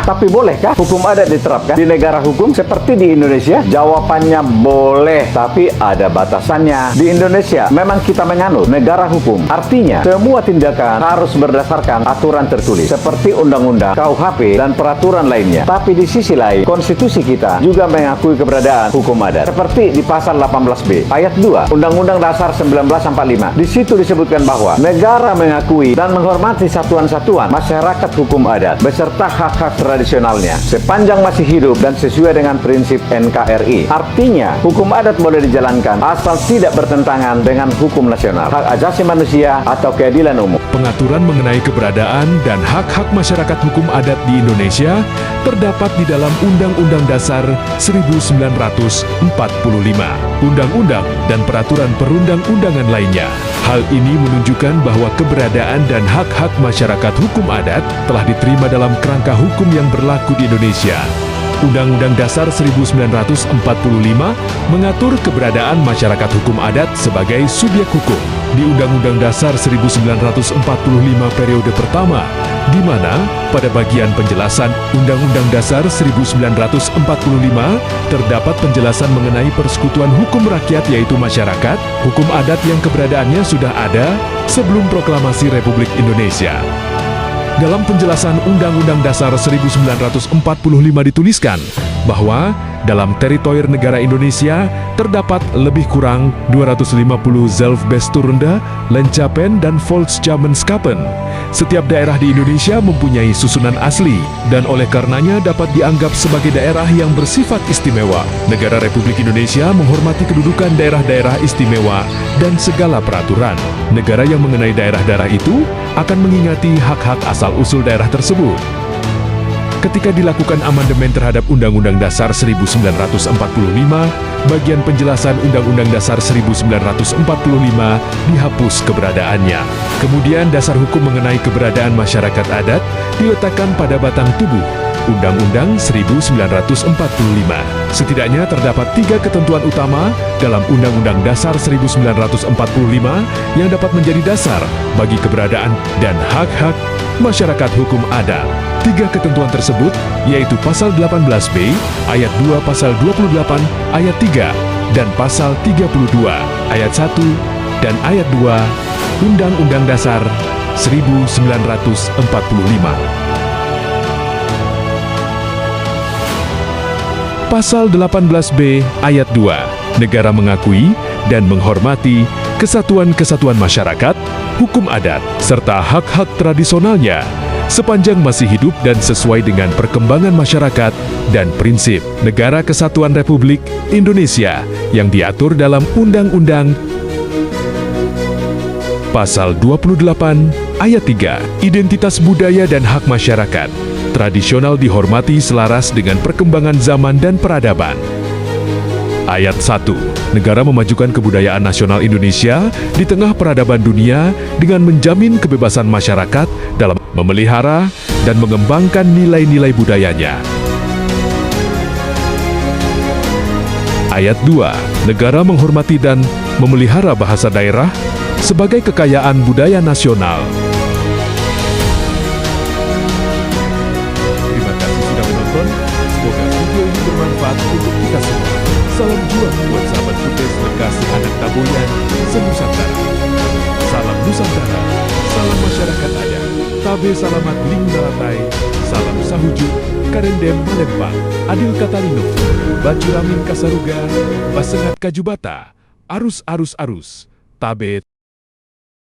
Tapi bolehkah hukum adat diterapkan di negara hukum seperti di Indonesia? Jawabannya boleh, tapi ada batasannya. Di Indonesia memang kita menganut negara hukum. Artinya, semua tindakan harus berdasarkan aturan tertulis seperti undang-undang, KUHP, dan peraturan lainnya. Tapi di sisi lain, konstitusi kita juga mengakui keberadaan hukum adat. Seperti di pasal 18B ayat 2 Undang-Undang Dasar 1945. Di situ disebutkan bahwa negara mengakui dan menghormati satuan-satuan masyarakat hukum adat beserta hak-hak tradisionalnya sepanjang masih hidup dan sesuai dengan prinsip NKRI. Artinya, hukum adat boleh dijalankan asal tidak bertentangan dengan hukum nasional, hak asasi manusia, atau keadilan umum. Pengaturan mengenai keberadaan dan hak-hak masyarakat hukum adat di Indonesia terdapat di dalam Undang-Undang Dasar 1945, Undang-Undang dan peraturan perundang-undangan lainnya. Hal ini menunjukkan bahwa keberadaan dan hak-hak masyarakat hukum adat telah diterima dalam kerangka hukum yang berlaku di Indonesia. Undang-Undang Dasar 1945 mengatur keberadaan masyarakat hukum adat sebagai subjek hukum. Di Undang-Undang Dasar 1945 periode pertama, di mana pada bagian penjelasan Undang-Undang Dasar 1945 terdapat penjelasan mengenai persekutuan hukum rakyat yaitu masyarakat, hukum adat yang keberadaannya sudah ada sebelum proklamasi Republik Indonesia. Dalam penjelasan Undang-Undang Dasar 1945 dituliskan bahwa dalam teritori negara Indonesia terdapat lebih kurang 250 Zelfbesturende, Lencapen, dan Volksjamenschappen. Setiap daerah di Indonesia mempunyai susunan asli dan oleh karenanya dapat dianggap sebagai daerah yang bersifat istimewa. Negara Republik Indonesia menghormati kedudukan daerah-daerah istimewa dan segala peraturan. Negara yang mengenai daerah-daerah itu akan mengingati hak-hak asal-usul daerah tersebut. Ketika dilakukan amandemen terhadap Undang-Undang Dasar 1945, bagian penjelasan Undang-Undang Dasar 1945 dihapus keberadaannya. Kemudian dasar hukum mengenai keberadaan masyarakat adat diletakkan pada batang tubuh Undang-Undang 1945. Setidaknya terdapat 3 ketentuan utama dalam Undang-Undang Dasar 1945 yang dapat menjadi dasar bagi keberadaan dan hak-hak masyarakat hukum adat. 3 ketentuan tersebut yaitu Pasal 18B, Ayat 2 Pasal 28, Ayat 3, dan Pasal 32, Ayat 1, dan Ayat 2, Undang-Undang Dasar 1945. Pasal 18B Ayat 2, negara mengakui dan menghormati kesatuan-kesatuan masyarakat, hukum adat, serta hak-hak tradisionalnya sepanjang masih hidup dan sesuai dengan perkembangan masyarakat dan prinsip Negara Kesatuan Republik Indonesia yang diatur dalam Undang-Undang. Pasal 28 Ayat 3, identitas budaya dan hak masyarakat tradisional dihormati selaras dengan perkembangan zaman dan peradaban. Ayat 1, negara memajukan kebudayaan nasional Indonesia di tengah peradaban dunia dengan menjamin kebebasan masyarakat dalam memelihara dan mengembangkan nilai-nilai budayanya. Ayat 2, negara menghormati dan memelihara bahasa daerah sebagai kekayaan budaya nasional. Terima kasih sudah menonton. Semoga video ini bermanfaat untuk kita semua. Salam juang buat sahabat Kutes Lekasi Anak Taboyan, Senusantara. Salam Nusantara, salam masyarakat adat. Tabe salamat ling dalatai, salam sahujuk, karendem malempang, adil katalino, baju ramin kasaruga, basengat kajubata, arus, tabe.